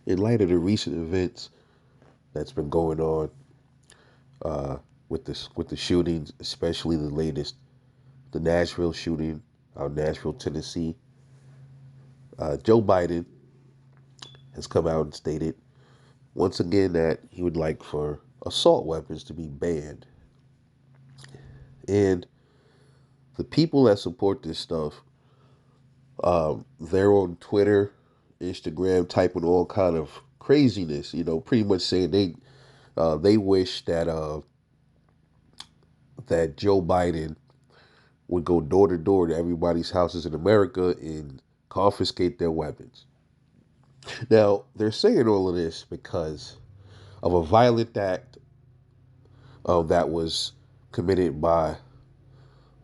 In light of the recent events that's been going on with the shootings, especially the latest, the Nashville shooting out in Nashville, Tennessee, Joe Biden has come out and stated once again that he would like for assault weapons to be banned. And the people that support this stuff, they're on Twitter, Instagram, typing all kind of craziness. Pretty much saying they wish that Joe Biden would go door to door to everybody's houses in America and confiscate their weapons. Now, they're saying all of this because of a violent act that was committed by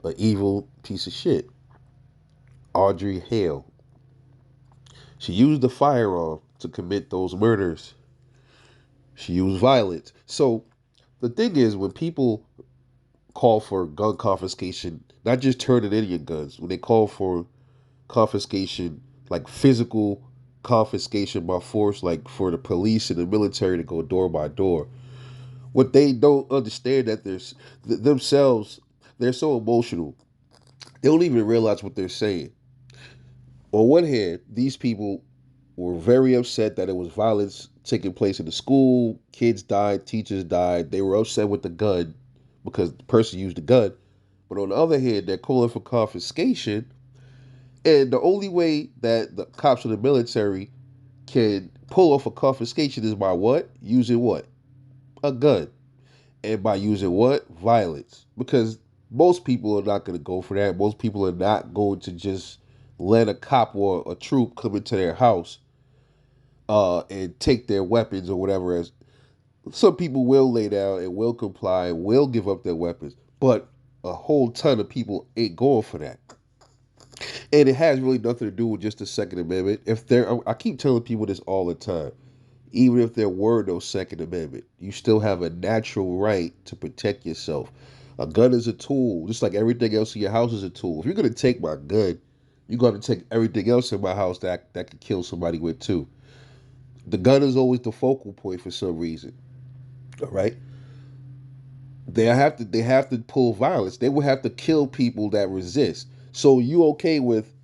an evil piece of shit, Audrey Hale. She used a firearm to commit those murders. She used violence. So the thing is, when people call for gun confiscation, not just turning in your guns, when they call for confiscation, like physical confiscation by force, like for the police and the military to go door by door. What they don't understand that there's themselves, they're so emotional. They don't even realize what they're saying. On one hand, these people were very upset that it was violence taking place in the school. Kids died, teachers died. They were upset with the gun because the person used the gun. But on the other hand, they're calling for confiscation. And the only way that the cops of the military can pull off a confiscation is by what? Using what? A gun. And by using what? Violence. Because most people are not going to go for that. Most people are not going to just let a cop or a troop come into their house and take their weapons or whatever. As some people will lay down and will comply and will give up their weapons, but a whole ton of people ain't going for that. And it has really nothing to do with just the Second Amendment. If there, I keep telling people this all the time. Even if there were no Second Amendment, you still have a natural right to protect yourself. A gun is a tool, just like everything else in your house is a tool. If you're gonna take my gun, you're gonna take everything else in my house that could kill somebody with too. The gun is always the focal point for some reason. All right, they have to pull violence. They will have to kill people that resist. So you okay with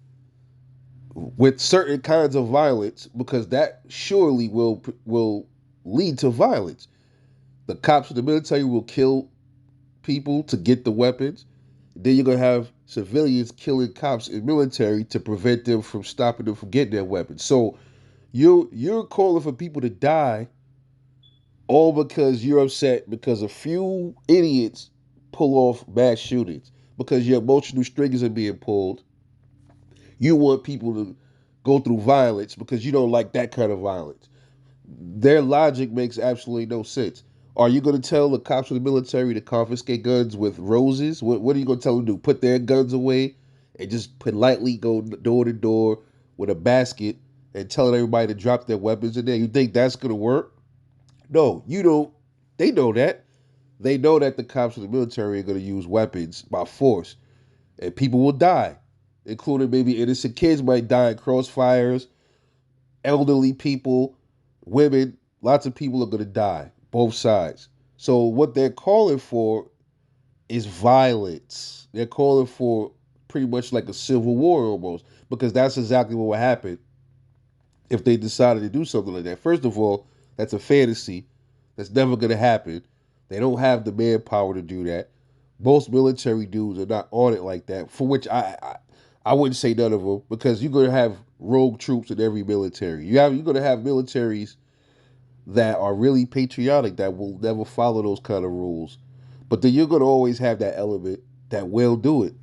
certain kinds of violence because that surely will lead to violence. The cops of the military will kill people to get the weapons. Then you're gonna have civilians killing cops in military to prevent them from stopping them from getting their weapons. So you're calling for people to die all because you're upset because a few idiots pull off mass shootings because your emotional strings are being pulled. You want people to go through violence because you don't like that kind of violence. Their logic makes absolutely no sense. Are you going to tell the cops of the military to confiscate guns with roses? What are you going to tell them to do? Put their guns away and just politely go door to door with a basket and telling everybody to drop their weapons in there? You think that's going to work? No, you don't. They know that. They know that the cops of the military are going to use weapons by force, and people will die, including maybe innocent kids might die in crossfires, elderly people, women. Lots of people are going to die, both sides. So what they're calling for is violence. They're calling for pretty much like a civil war almost, because that's exactly what would happen if they decided to do something like that. First of all, that's a fantasy. That's never going to happen. They don't have the manpower to do that. Most military dudes are not on it like that. For which I wouldn't say none of them, because you're going to have rogue troops in every military. You're going to have militaries that are really patriotic that will never follow those kind of rules. But then you're going to always have that element that will do it.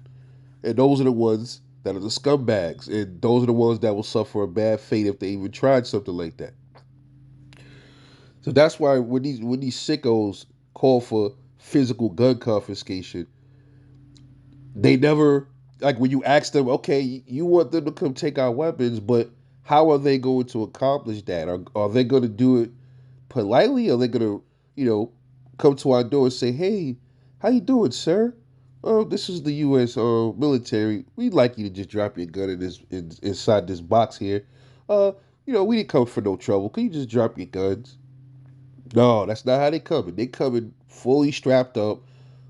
And those are the ones that are the scumbags. And those are the ones that will suffer a bad fate if they even tried something like that. So that's why when these sickos call for physical gun confiscation, they never, like when you ask them, okay, you want them to come take our weapons, but how are they going to accomplish that? Are they going to do it politely? Are they going to, come to our door and say, hey, how you doing, sir? Oh, this is the U.S. Military. We'd like you to just drop your gun inside this box here. we didn't come for no trouble. Can you just drop your guns? No, that's not how they coming. They coming fully strapped up,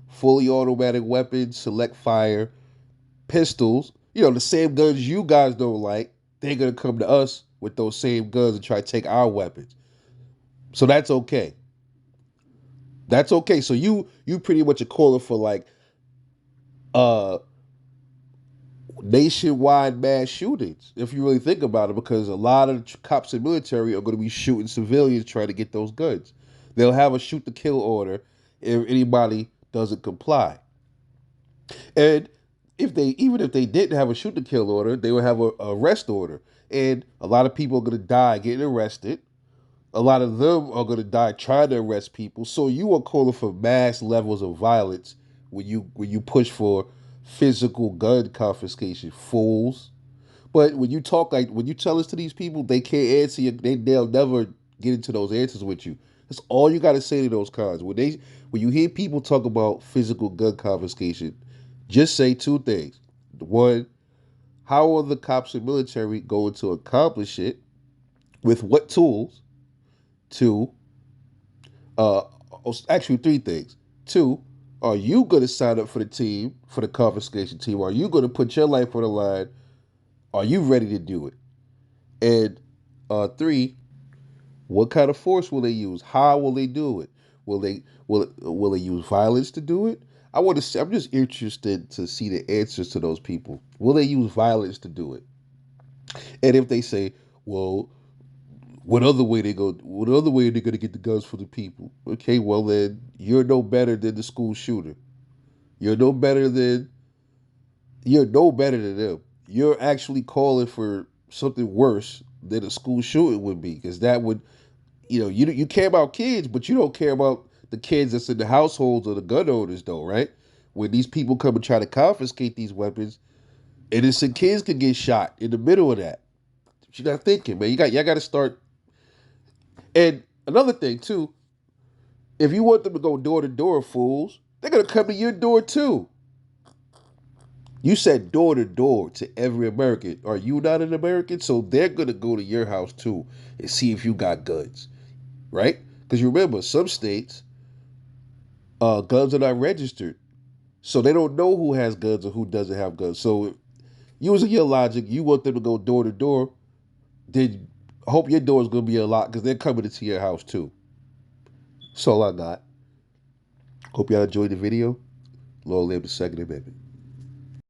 fully automatic weapons, select fire, pistols. The same guns you guys don't like. They're gonna come to us with those same guns and try to take our weapons. So that's okay. That's okay. So you pretty much are calling for like uh nationwide mass shootings, if you really think about it, because a lot of the cops and military are going to be shooting civilians trying to get those guns. They'll have a shoot to kill order if anybody doesn't comply. And even if they didn't have a shoot to kill order, they would have a arrest order. And a lot of people are going to die getting arrested. A lot of them are going to die trying to arrest people. So you are calling for mass levels of violence when you push for physical gun confiscation, fools. But when you tell this to these people, they can't answer you. They'll never get into those answers with you. That's all you got to say to those cons. When you hear people talk about physical gun confiscation, just say two things. One, how are the cops and military going to accomplish it? With what tools? Two, uh, actually three things. Two, are you going to sign up for the team, for the confiscation team? Are you going to put your life on the line? Are you ready to do it? And three, what kind of force will they use? How will they do it? Will they use violence to do it? I want to see, I'm just interested to see the answers to those people. Will they use violence to do it? And if they say, well, what other way they're gonna get the guns for the people? Okay, well then you're no better than the school shooter. You're no better than you're no better than them. You're actually calling for something worse than a school shooting would be, because that would, you care about kids, but you don't care about the kids that's in the households of the gun owners, though, right? When these people come and try to confiscate these weapons, innocent kids could get shot in the middle of that. But you're not thinking, man. Y'all got to start. And another thing too, if you want them to go door to door, fools, they're gonna come to your door too. You said door to door to every American. Are you not an American? So they're gonna go to your house too and see if you got guns, right? Because you remember, some states, guns are not registered, so they don't know who has guns or who doesn't have guns. So using your logic, you want them to go door to door. Then hope your door is gonna be unlocked because they're coming into your house too. That's all I got. Hope y'all enjoyed the video. Long live the Second Amendment.